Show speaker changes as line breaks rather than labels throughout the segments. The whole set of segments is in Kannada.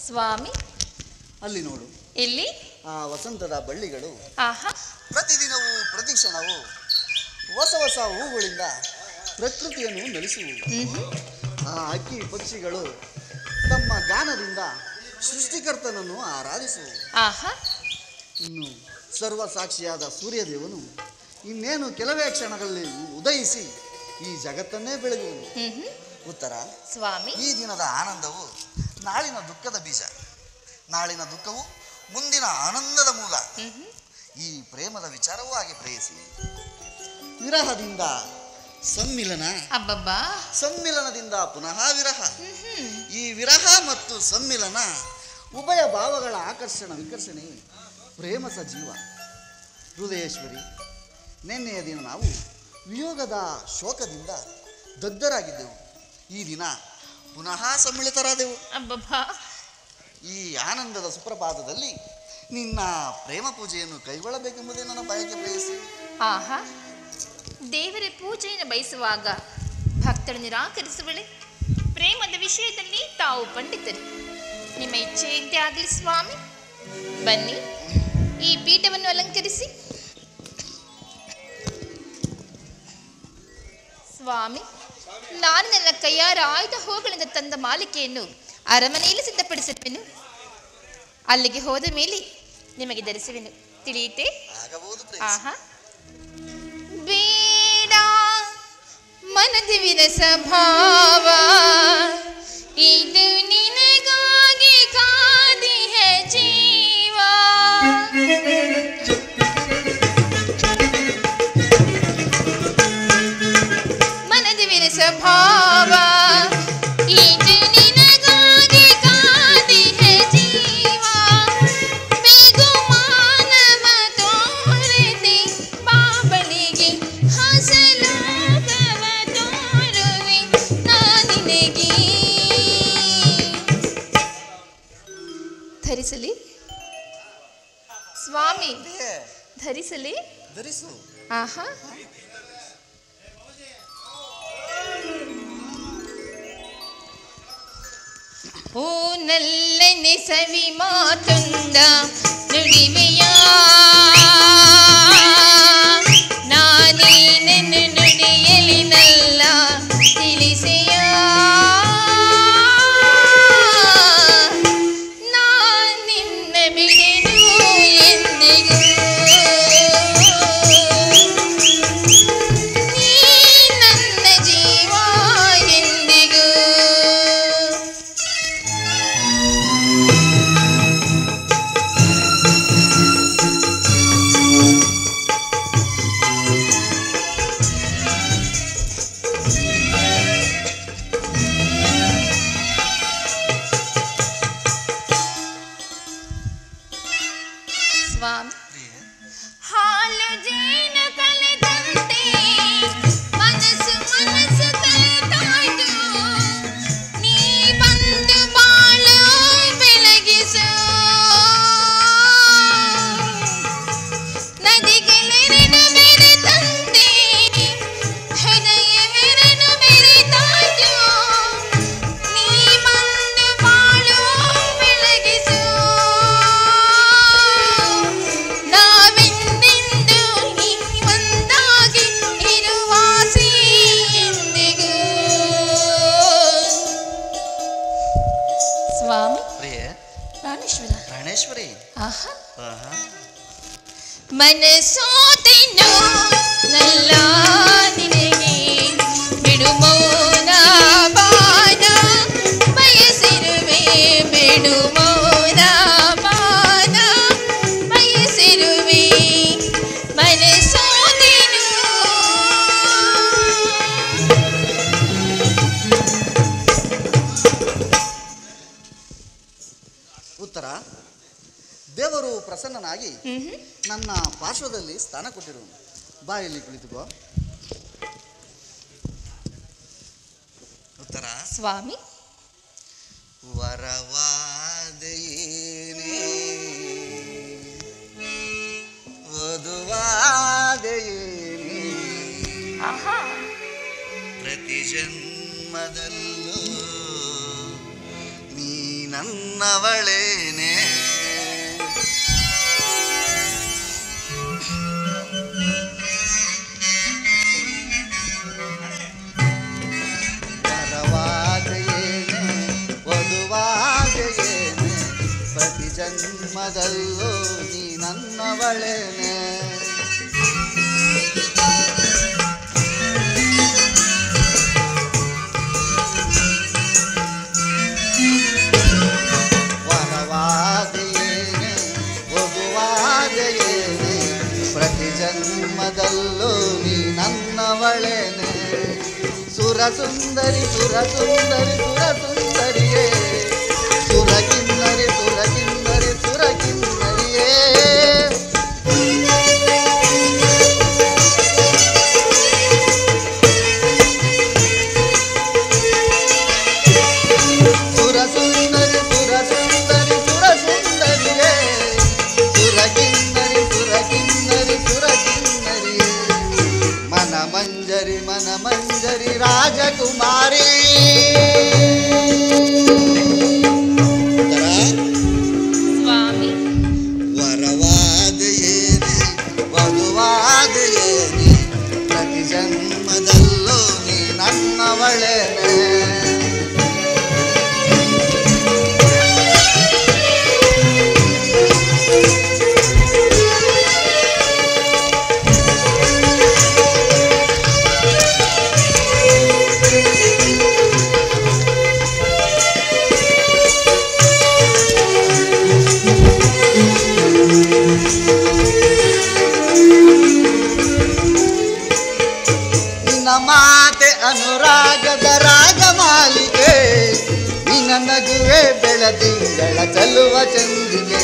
ಸ್ವಾಮಿ,
ಅಲ್ಲಿ ನೋಡು,
ಎಲ್ಲಿ?
ಆ ವಸಂತದ ಬಳ್ಳಿಗಳು
ಆಹಾ,
ಪ್ರತಿದಿನವೂ ಪ್ರತಿಕ್ಷಣವೂ ಹೊಸ ಹೊಸ ಹೂಗಳಿಂದ ಪ್ರಕೃತಿಯನ್ನು ನಲಿಸುವು. ಆ ಅಕ್ಕಿ ಪಕ್ಷಿಗಳು ತಮ್ಮ ಗಾನದಿಂದ ಸೃಷ್ಟಿಕರ್ತನನ್ನು ಆರಾಧಿಸುವು.
ಆಹಾ,
ಇನ್ನು ಸರ್ವಸಾಕ್ಷಿಯಾದ ಸೂರ್ಯದೇವನು ಇನ್ನೇನು ಕೆಲವೇ ಕ್ಷಣಗಳಲ್ಲಿ ಉದಯಿಸಿ ಈ ಜಗತ್ತನ್ನೇ ಬೆಳಗುವನು. ಉತ್ತರ,
ಸ್ವಾಮಿ,
ಈ ದಿನದ ಆನಂದವು ನಾಳಿನ ದುಃಖದ ಬೀಜ, ನಾಳಿನ ದುಃಖವು ಮುಂದಿನ ಆನಂದದ ಮೂಲ. ಈ ಪ್ರೇಮದ ವಿಚಾರವೂ ಹಾಗೆ ಪ್ರೇಯಸಿ. ವಿರಹದಿಂದ ಸಮ್ಮಿಲನ,
ಅಬ್ಬಬ್ಬಾ,
ಸಮ್ಮಿಲನದಿಂದ ಪುನಃ ವಿರಹ. ಈ ವಿರಹ ಮತ್ತು ಸಮ್ಮಿಲನ ಉಭಯ ಭಾವಗಳ ಆಕರ್ಷಣ ವಿಕರ್ಷಣೆ ಪ್ರೇಮ ಸಜೀವ. ಹೃದಯೇಶ್ವರಿ, ನಿನ್ನೆಯ ದಿನ ನಾವು ವಿಯೋಗದ ಶೋಕದಿಂದ ದಗ್ಧರಾಗಿದ್ದೆವು. ಈ ದಿನ ಪುನಃ ಸಮ್ಮಿಳಿತರಾದೆವು.
ಅಬ್ಬಬ್ಬಾ,
ಈ ಆನಂದದ ಸುಪ್ರಭಾತದಲ್ಲಿ ನಿನ್ನ ಪ್ರೇಮ ಪೂಜೆಯನ್ನು ಕೈಗೊಳ್ಳಬೇಕೆಂಬುದೇ ನನ್ನ ಬಯಕೆ ಪ್ರೇಯಸಿ.
ಆಹಾ, ದೇವರ ಪೂಜೆಯನ್ನು ಬಯಸುವಾಗ ಭಕ್ತರು ನಿರಾಕರಿಸುವಳೆ? ಪ್ರೇಮದ ವಿಷಯದಲ್ಲಿ ತಾವು ಪಂಡಿತರು. ನಿಮ್ಮ ಇಚ್ಛೆಯಂತೆ ಆಗಲಿ ಸ್ವಾಮಿ. ಬನ್ನಿ, ಈ ಪೀಠವನ್ನು ಅಲಂಕರಿಸಿ. ಸ್ವಾಮಿ, ನಾನು ನನ್ನ ಕೈಯಾರ ಆಯ್ದ ಹೂಗಳಿಂದ ತಂದ ಮಾಲಿಕೆಯನ್ನು ಅರಮನೆಯಲ್ಲಿ ಸಿದ್ಧಪಡಿಸುವೆನು. ಅಲ್ಲಿಗೆ ಹೋದ ಮೇಲೆ ನಿಮಗೆ ಧರಿಸುವೆನು. ತಿಳಿಯಿತೆ? ಆಹಾ, ಬೇಡ ಮನದಿ ವಿರಸ ಭಾವ, ಇದು ನಿನಗಾಗಿ ಕಾದಿಹ ಜೀವ. ಮನದಿ ವಿರಸ ಭಾವ, ಇದು ನಿನಗಾಗಿ ಕಾದಿಹ ಜೀವ. ಬೇಗು ಮಾನವ ತೋರದೆ ಬಾಬಳಿಗೆ ಹಸಲೋಕವ ತೋರುವೆ ನಾನಿನಗೆ. ಧರಿಸಲಿ ಸ್ವಾಮಿ, ಧರಿಸಲಿ.
ಧರಿಸು.
ಆಹಾ, ಓ ನಲ್ಲನೆ ಸವಿ ಮಾತೊಂದ ನುಡಿವೆಯ, ನಾನೇನನ್ನು ನುಡಿಯಲಿ ನಲ್ಲ ತಿಳಿಸೆಯ. ನಾನಿನ್ನ ಬಿಡೆನು ಎಂದಿಗೂ, ನೀ ನನ್ನ ಜೀವ ಎಂದಿಗೂ. ಸ್ವಾಮಿ, ಹಾಲು ಜೇನು ಕಲೆದಂತೆ ಮನಸ್ಸು ಮನಸ್ಸು ಕಲೆತಾಯ್ತು. ನೀ ಬಂದು ಬಾಳು ಬೆಳಗಿಸು. ನದಿಗಳೆರಡು ಬೆರೆತಂತೆ ಹೃದಯವೆರಡು ಬೆರೆತಾಯ್ತು. ನೀ ಬಂದು ಬಾಳು ಬೆಳಗಿಸು. ನಾವೆಂದೆಂದು ಈ ಒಂದಾಗಿ ಇರುವಾಸಿ ಎಂದಿಗೂ. ಸ್ವಾಮಿ,
ಪ್ರಿಯೆ,
ಪ್ರಾಣೇಶ್ವರ,
ಪ್ರಾಣೇಶ್ವರಿ.
ಆಹಾ,
ಆಹಾ,
ಮನಸೋತೆನು ನಲ್ಲ ನಿನಗೆ ಬಿಡು ಮೌನ ಬಾನ ಬಯಸಿರುವೆ. ಬಿಡು ಮೌನ ಬಾನ ಬಯಸಿರುವೆ. ಮನಸೋತೆನು.
ಉತ್ತರ, ದೇವರು ಪ್ರಸನ್ನನಾಗಿ ನನ್ನ ಪಾರ್ಶ್ವದಲ್ಲಿ ಸ್ಥಾನ ಕೊಟ್ಟಿರುವನು. ಬಾಯಲ್ಲಿ ಕುಳಿತುಕೋ. ಉತ್ತರ,
ಸ್ವಾಮಿ,
ವರವಾದೆಯೇನೇ ವಧುವಾದೆಯೇನೇ,
ಆಹಾ,
ಪ್ರತಿ ಜನ್ಮದಲ್ಲೂ ನೀನ ನನ್ನವಳೇನೆ. ವರವಾದೆಯೇನೆ ವಧುವಾದೆಯೇನೆ ಪ್ರತಿ ಜನ್ಮದಲ್ಲೂ ನೀ ನನ್ನವಳೇನೆ. ವರವಾದೆಯೇನೆ ವಧುವಾದೆಯೇನೆ ಪ್ರತಿ ಜನ್ಮದಲ್ಲೂ ನೀ ನನ್ನವಳೇನೆ. ಸುರಸುಂದರಿ ಸುರಸುಂದರಿ ಸುರಸುಂದರಿಯೇ ಸುರಕಿನ್ನರಿ ಸುರಕಿನ್ನರಿ ಸುರಕಿನ್ನರಿಯೇ. ಸುರಸುಂದರಿ ಸುರಸುಂದರಿ ಸುರಸುಂದರಿಯೇ ಸುರಕಿನ್ನರಿ ಸುರಕಿನ್ನರಿ ಸುರಕಿನ್ನರಿಯೇ. ಮನಮಂಜರಿ ಮನಮಂಜರಿ ರಾಜಕುಮಾರಿ.
ಸ್ವಾಮಿ
ವರವಾದೆಯೇನೆ ವಧುವಾದೆಯೇನೆ ಪ್ರತಿ ಜನ್ಮದಲ್ಲೂ ನೀ ನನ್ನವಳೇನೆ. ಮಾತೆ ಅನುರಾಗದ ರಾಗಮಾಲಿಕೆ ನಿನ್ನ ನಗುವೆ ಬೆಳದಿಂಗಳ ಚಲುವ ಚಂದಿಗೆ.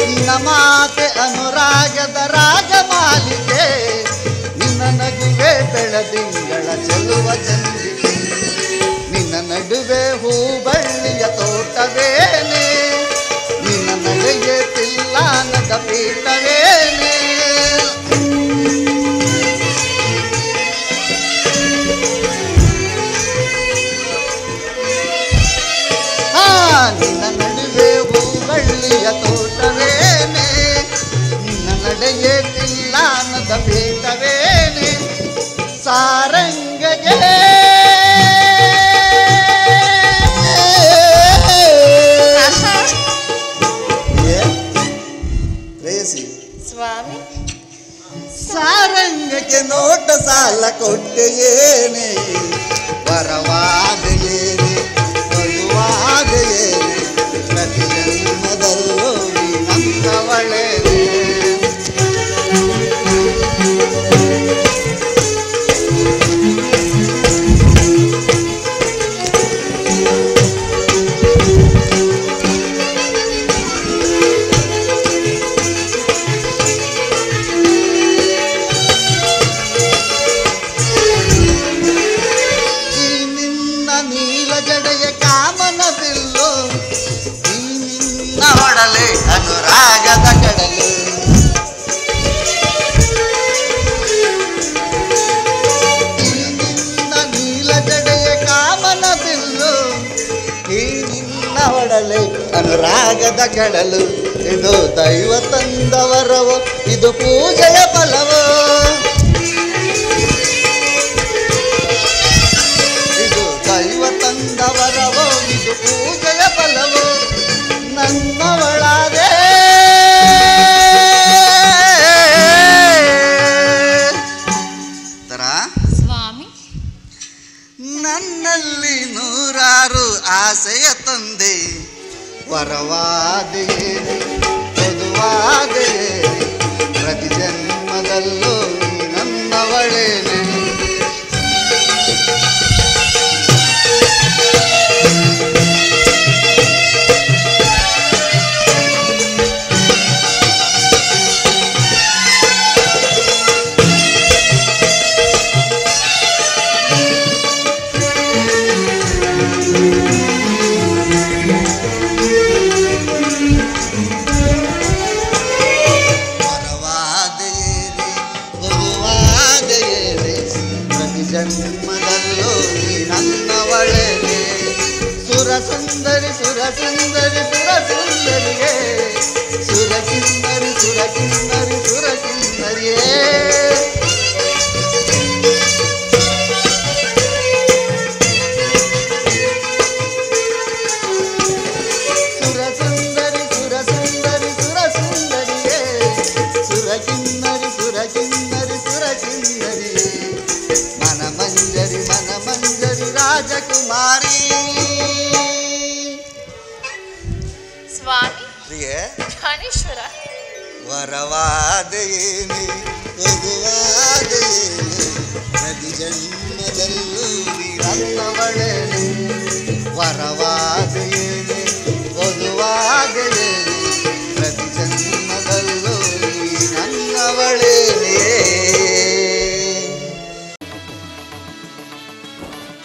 ನಿನ್ನ ಮಾತೆ ಅನುರಾಗದ ರಾಗಮಾಲಿಕೆ ನಿನ್ನ ನಗುವೆ ಬೆಳದಿಂಗಳ ಚಲುವ ಚಂದಿಗೆ. ನಿನ್ನ ನಡುವೆ ಹೂಬಳ್ಳಿಯ ತೋಟವೇನೆ ನಿನ್ನ ನಡೆಗೆ ತಿಲ್ಲಾನದ ಪೀಠವೇನೆ. ನಿನ್ನ ನಡುವೆ ಹೂಬಳ್ಳಿಯ ತೋಟವೇನೆ ನಿನ್ನ ನಡೆಗೆ ತಿಲ್ಲಾನದ ಪೀಠವೇನೆ. ಸಾರಂಗಗೆ
ಸ್ವಾಮಿ
ಸಾರಂಗಕ್ಕೆ ನೋಟ ಸಾಲ ಕೊಟ್ಟೆಯೇನೆ. ವರವಾದೆಯೇನೆ ವಧುವಾದೆಯೇನೆ ಪ್ರತಿ ಜನ್ಮದಲ್ಲೂ ನೀ ನನ್ನವಳೇನೆ. ಅನುರಾಗದ ಕಡಲು ನಿನ್ನ ನೀಲ ಜಡೆಯ ಕಾಮನ ಬಿಲ್ಲು ಈ ನಿನ್ನ ಹೊಡಲೆ ಅನುರಾಗದ ಕಡಲು. ಇದು ದೈವ ತಂದವರವೋ ಇದು ಪೂಜೆಯ ಫಲವೋ. ಇದು ದೈವ ತಂದವರವೋ ಇದು ಪೂಜೆಯ ಫಲವೋ. ನನ್ನವಳಾದೆ
ಸ್ವಾಮಿ
ನನ್ನಲ್ಲಿ ನೂರಾರು ಆಸೆಯ ತಂದೆ. ವರವಾದೆಯೇನೆ ವಧುವಾದೆಯೇನೆ ಪ್ರತಿ ಜನ್ಮದಲ್ಲೂ ನೀ ನನ್ನವಳೇನೆ. ಜನ್ಮದಲ್ಲಿ ಜನ್ಮದಲ್ಲೂ ನೀ ನನ್ನವಳೇನೆ. ಸುರಸುಂದರಿ ಸುರಸುಂದರಿ ಸುರಸುಂದರಿಯೇ, ಸುರಕಿನ್ನರಿ ಸುರಕಿನ್ನರಿ ಸುರಕಿನ್ನರಿಯೇ. ಸುರಸುಂದರಿ ಸುರಸುಂದರಿ ಸುರಸುಂದರಿಯೇ, ಸುರಕಿನ್ನರಿ ಸುರಕಿನ್ನರಿ ಸುರಕಿನ್ನರಿಯೇ. ಮನಮಂಜರಿ ರಾಜಕುಮಾರಿ.
ಸ್ವಾಮಿ
ಪ್ರಿಯೆ
ಜ್ಞಾನೇಶ್ವರ,
ವರವಾದೇನೆ ವಧುವಾದೇನೆ, ಪ್ರತಿ ಜನ್ಮದಲ್ಲೂ ನೀ ನನ್ನವಳೇನೆ. ವರವಾ